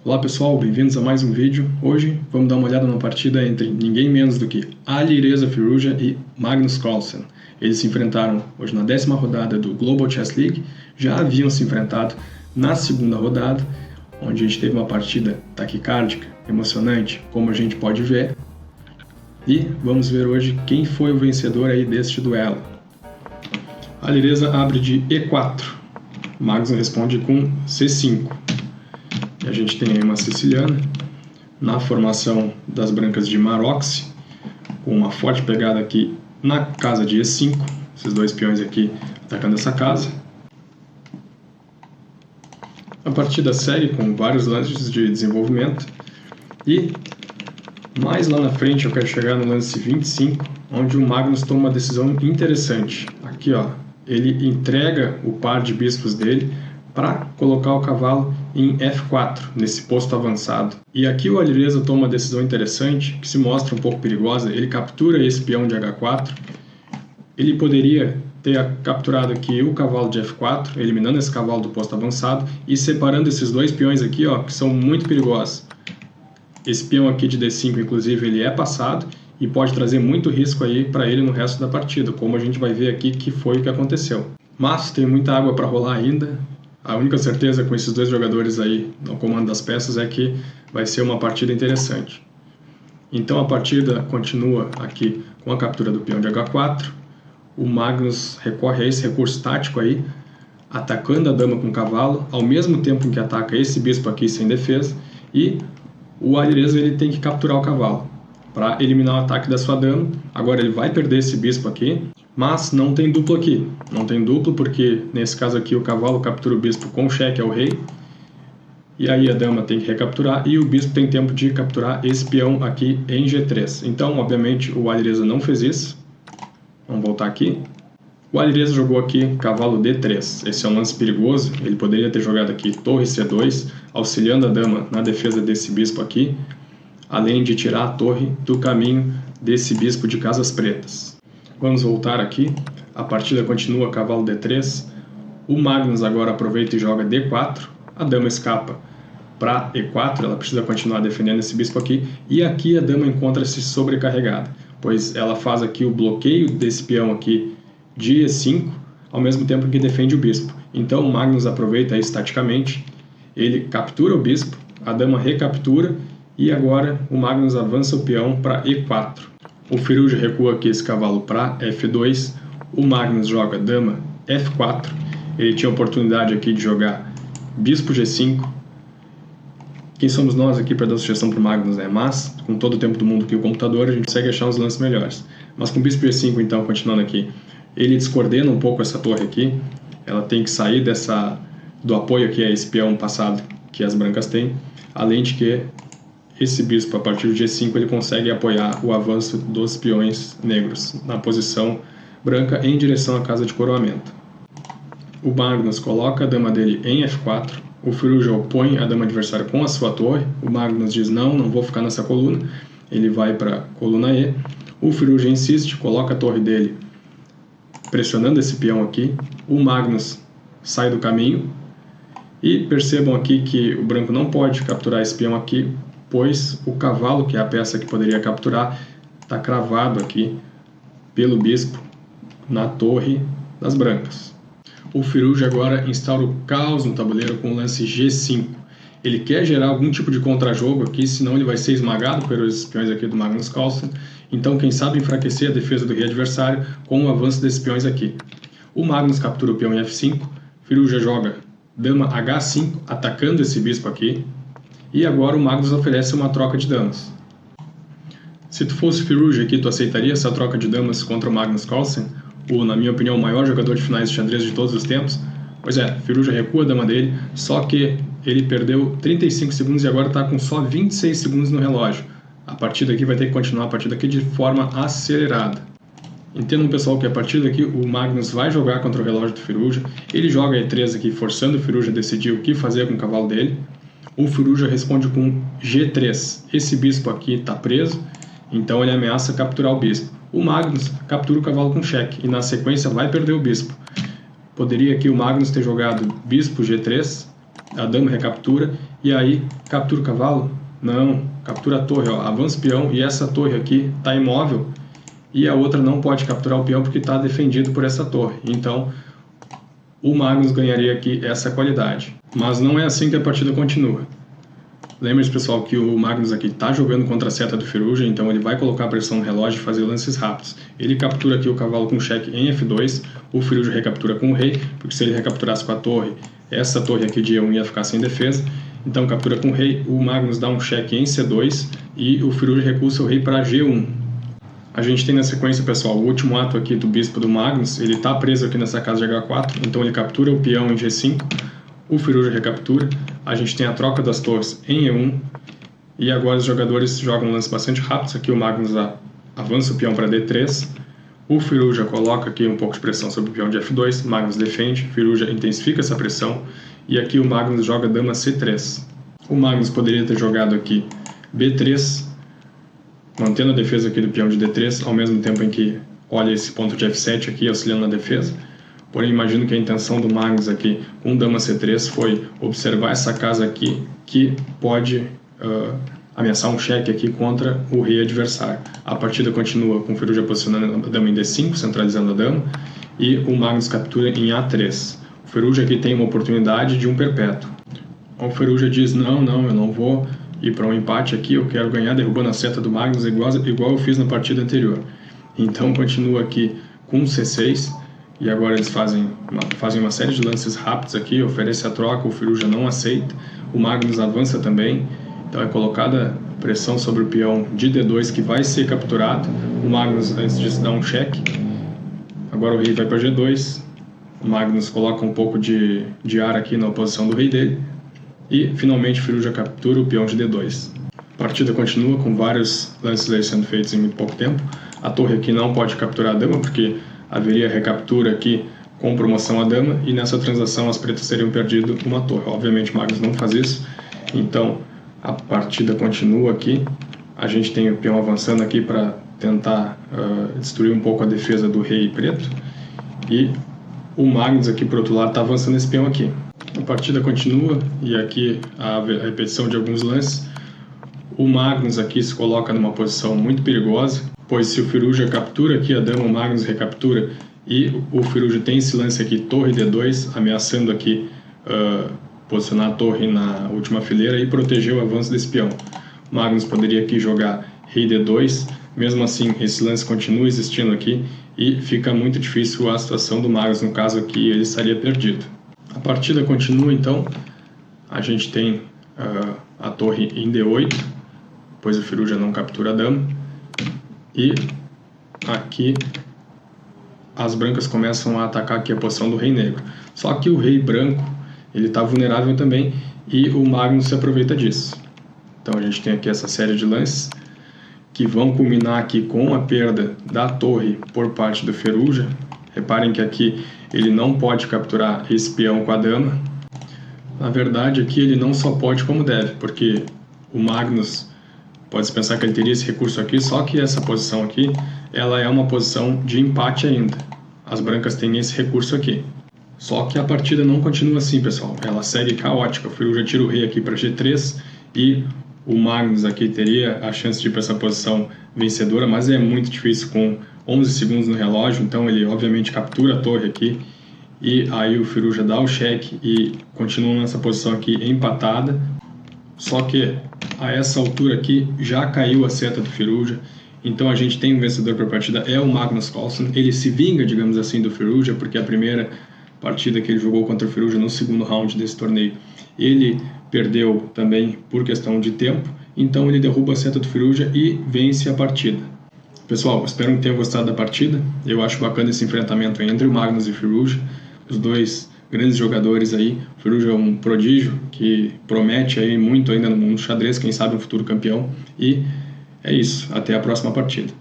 Olá pessoal, bem-vindos a mais um vídeo. Hoje vamos dar uma olhada numa partida entre ninguém menos do que Alireza Firouzja e Magnus Carlsen. Eles se enfrentaram hoje na 10ª rodada do Global Chess League, já haviam se enfrentado na 2ª rodada, onde a gente teve uma partida taquicárdica, emocionante, como a gente pode ver. E vamos ver hoje quem foi o vencedor aí deste duelo. Alireza abre de E4, Magnus responde com C5. E a gente tem aí uma siciliana na formação das brancas de Maroczy, com uma forte pegada aqui na casa de E5, esses dois peões aqui atacando essa casa. A partida segue com vários lances de desenvolvimento e mais lá na frente eu quero chegar no lance 25, onde o Magnus toma uma decisão interessante. Aqui ó, ele entrega o par de bispos dele para colocar o cavalo em F4, nesse posto avançado. E aqui o Alireza toma uma decisão interessante, que se mostra um pouco perigosa. Ele captura esse peão de H4. Ele poderia ter capturado aqui o cavalo de F4, eliminando esse cavalo do posto avançado e separando esses dois peões aqui, ó, que são muito perigosos. Esse peão aqui de D5, inclusive, ele é passado e pode trazer muito risco aí para ele no resto da partida, como a gente vai ver aqui que foi o que aconteceu. Mas tem muita água para rolar ainda. A única certeza com esses dois jogadores aí no comando das peças é que vai ser uma partida interessante. Então a partida continua aqui com a captura do peão de H4. O Magnus recorre a esse recurso tático aí, atacando a dama com o cavalo, ao mesmo tempo em que ataca esse bispo aqui sem defesa. E o Alireza ele tem que capturar o cavalo para eliminar o ataque da sua dama. Agora ele vai perder esse bispo aqui, mas não tem duplo aqui. Não tem duplo porque, nesse caso aqui, o cavalo captura o bispo com cheque ao rei. E aí a dama tem que recapturar e o bispo tem tempo de capturar esse peão aqui em G3. Então, obviamente, o Alireza não fez isso. Vamos voltar aqui. O Alireza jogou aqui cavalo D3. Esse é um lance perigoso. Ele poderia ter jogado aqui torre C2, auxiliando a dama na defesa desse bispo aqui, além de tirar a torre do caminho desse bispo de casas pretas. Vamos voltar aqui, a partida continua cavalo D3, o Magnus agora aproveita e joga D4, a dama escapa para E4, ela precisa continuar defendendo esse bispo aqui, e aqui a dama encontra-se sobrecarregada, pois ela faz aqui o bloqueio desse peão aqui de E5, ao mesmo tempo que defende o bispo. Então o Magnus aproveita isso taticamente, ele captura o bispo, a dama recaptura, e agora o Magnus avança o peão para E4. O Firouzja recua aqui esse cavalo para F2, o Magnus joga dama F4, ele tinha a oportunidade aqui de jogar bispo G5. Quem somos nós aqui para dar sugestão para o Magnus, né? Mas, com todo o tempo do mundo que o computador, a gente consegue achar os lances melhores. Mas com bispo G5, então, continuando aqui, ele descoordena um pouco essa torre aqui, ela tem que sair do apoio aqui a esse peão passado que as brancas têm, além de que esse bispo, a partir do G5, ele consegue apoiar o avanço dos peões negros na posição branca em direção à casa de coroamento. O Magnus coloca a dama dele em F4, o Firouzja opõe a dama adversária com a sua torre, o Magnus diz não vou ficar nessa coluna, ele vai para a coluna E, o Firouzja insiste, coloca a torre dele pressionando esse peão aqui, o Magnus sai do caminho e percebam aqui que o branco não pode capturar esse peão aqui, pois o cavalo, que é a peça que poderia capturar, está cravado aqui pelo bispo na torre das brancas. O Firouzja agora instaura o caos no tabuleiro com o lance G5. Ele quer gerar algum tipo de contrajogo aqui, senão ele vai ser esmagado pelos peões aqui do Magnus Carlsen. Então, quem sabe enfraquecer a defesa do rei adversário com o avanço desses peões aqui. O Magnus captura o peão em F5, Firouzja joga dama H5, atacando esse bispo aqui. E agora o Magnus oferece uma troca de damas. Se tu fosse Firouzja aqui, tu aceitaria essa troca de damas contra o Magnus Carlsen? O, na minha opinião, o maior jogador de finais de xadrez de todos os tempos? Pois é, Firouzja recua a dama dele, só que ele perdeu 35 segundos e agora está com só 26 segundos no relógio. A partida aqui vai ter que continuar a partida aqui de forma acelerada. Entendam, pessoal, que a partir daqui o Magnus vai jogar contra o relógio do Firouzja. Ele joga E3 aqui, forçando o Firouzja a decidir o que fazer com o cavalo dele. O Firouzja responde com G3. Esse bispo aqui está preso, então ele ameaça capturar o bispo. O Magnus captura o cavalo com cheque e na sequência vai perder o bispo. Poderia aqui o Magnus ter jogado bispo G3 a dama recaptura, e aí captura o cavalo? Não, captura a torre, ó, avança o peão, e essa torre aqui está imóvel, e a outra não pode capturar o peão porque está defendido por essa torre. Então, o Magnus ganharia aqui essa qualidade. Mas não é assim que a partida continua. Lembre-se, pessoal, que o Magnus aqui está jogando contra a seta do Firuja, então ele vai colocar pressão no relógio e fazer lances rápidos. Ele captura aqui o cavalo com cheque em F2, o Firuja recaptura com o rei, porque se ele recapturasse com a torre, essa torre aqui de E1 ia ficar sem defesa. Então captura com o rei, o Magnus dá um cheque em C2 e o Firuja recua seu rei para G1. A gente tem na sequência, pessoal, o último ato aqui do bispo do Magnus, ele está preso aqui nessa casa de H4, então ele captura o peão em G5, o Firuja recaptura, a gente tem a troca das torres em E1, e agora os jogadores jogam um lance bastante rápido. Aqui o Magnus avança o peão para D3, o Firuja coloca aqui um pouco de pressão sobre o peão de F2, Magnus defende, Firuja intensifica essa pressão, e aqui o Magnus joga dama C3. O Magnus poderia ter jogado aqui B3, mantendo a defesa aqui do peão de D3, ao mesmo tempo em que olha esse ponto de F7 aqui, auxiliando na defesa. Porém, imagino que a intenção do Magnus aqui com dama C3 foi observar essa casa aqui, que pode ameaçar um cheque aqui contra o rei adversário. A partida continua com o Firuja posicionando a dama em D5, centralizando a dama, e o Magnus captura em A3. O Firuja aqui tem uma oportunidade de um perpétuo. O Firuja diz, não, eu não vou ir para um empate aqui, eu quero ganhar derrubando a seta do Magnus igual eu fiz na partida anterior. Então continua aqui com C6, e agora eles fazem uma série de lances rápidos aqui, oferece a troca, o Firuja não aceita, o Magnus avança também, então é colocada pressão sobre o peão de D2 que vai ser capturado, o Magnus antes disso dá um cheque, agora o rei vai para G2, o Magnus coloca um pouco de ar aqui na oposição do rei dele, e finalmente o Firuja captura o peão de D2. A partida continua com vários lances aí sendo feitos em muito pouco tempo, a torre aqui não pode capturar a dama porque haveria recaptura aqui com promoção à dama, e nessa transação as pretas teriam perdido uma torre. Obviamente Magnus não faz isso, então a partida continua aqui. A gente tem o peão avançando aqui para tentar destruir um pouco a defesa do rei preto, e o Magnus aqui por outro lado está avançando esse peão aqui. A partida continua, e aqui a repetição de alguns lances. O Magnus aqui se coloca numa posição muito perigosa, pois se o Firuja captura aqui a dama, o Magnus recaptura, e o Firuja tem esse lance aqui, torre D2, ameaçando aqui posicionar a torre na última fileira e proteger o avanço desse peão. O Magnus poderia aqui jogar rei D2, mesmo assim esse lance continua existindo aqui, e fica muito difícil a situação do Magnus, no caso aqui ele estaria perdido. A partida continua então, a gente tem a torre em D8, pois o Firuja não captura a dama, e aqui as brancas começam a atacar aqui a posição do rei negro. Só que o rei branco ele está vulnerável também, e o Magnus se aproveita disso. Então a gente tem aqui essa série de lances que vão culminar aqui com a perda da torre por parte do Firuja. Reparem que aqui ele não pode capturar esse peão com a dama. Na verdade aqui ele não só pode como deve, porque o Magnus pode-se pensar que ele teria esse recurso aqui, só que essa posição aqui, ela é uma posição de empate ainda. As brancas têm esse recurso aqui. Só que a partida não continua assim, pessoal. Ela segue caótica. O Firuja tira o rei aqui para G3, e o Magnus aqui teria a chance de ir para essa posição vencedora, mas é muito difícil com 11 segundos no relógio, então ele obviamente captura a torre aqui, e aí o Firuja dá o cheque e continua nessa posição aqui empatada. Só que a essa altura aqui já caiu a seta do Firuja, então a gente tem um vencedor para a partida, é o Magnus Carlsen. Ele se vinga, digamos assim, do Firuja, porque a primeira partida que ele jogou contra o Firuja no segundo round desse torneio, ele perdeu também por questão de tempo, então ele derruba a seta do Firuja e vence a partida. Pessoal, espero que tenham gostado da partida. Eu acho bacana esse enfrentamento entre o Magnus e o Firuja, os dois grandes jogadores aí. O Firuja é um prodígio que promete aí muito ainda no mundo do xadrez, quem sabe um futuro campeão. E é isso, até a próxima partida.